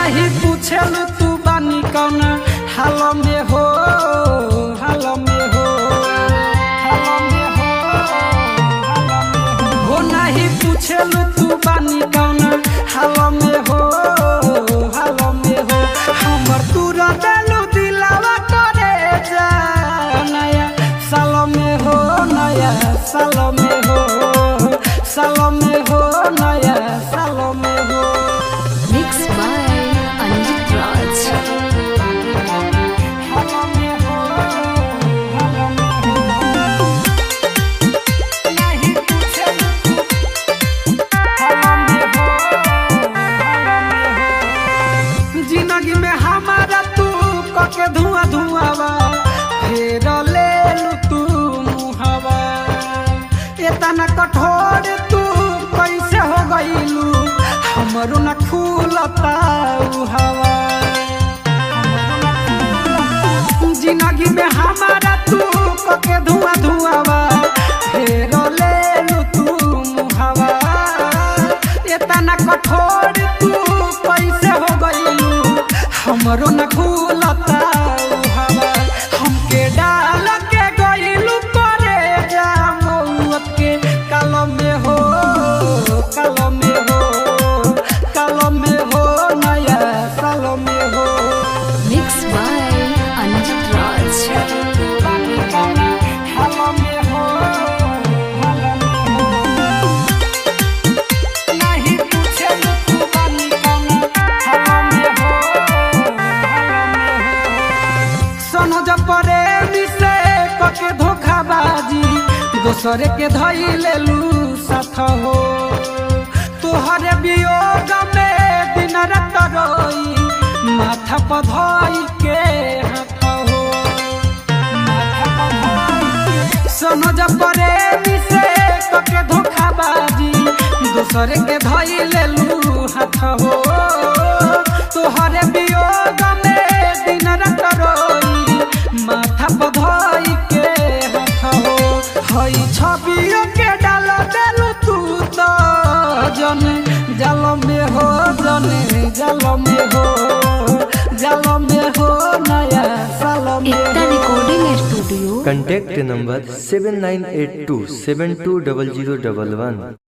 नहीं पूछेलू तू बानी कौन हाल में हो, हाल में हो, हाल में हो, हो नहीं पूछेलू तू बानी कौन हाल में हो, हाल में हो। हमर तूरा देलू दिलावा करे जा नया साल में हो, नया साल में हो, साल में हो, नया साल में हो। Mixed by Anjit Raj. जिंदगी में हमारा तू कके धुआं धुआंवा फेर ले लू तू मुहावा। इतना कठोर तू कैसे हो गईलू हमरो न खुलता हवा। जिंदगी में हमारा तू कके धुआं धुआंवा फेर ले लू तू मुहावा। इतना कठोर तू कैसे हो गईलू हमरो न खुलता हवा। हमके डाल के गईलू करे जा मौत के काल में हो, काल में हो, काल में हो, नया साल में हो। Mixed by Anjit Raj. प्रेमी से कके धोखाबाजी दोसरे के धई लेलू साथ हो। तोहरे वियोग में दिन रात रोई माथा पधई के हाथ हो। सोनो जब प्रेमी से कके धोखाबाजी दोसरे के धई लेलू हाथ हो। तोहरे वियोग में दिन रात रोई माथा बधाई के हाथ हो। हई छबियों के डाल देलू तू तो जन जल में हो, जन जल में हो, जल में हो, नया साल में एकता रिकॉर्डिंग स्टूडियो। Contact number 7982720011।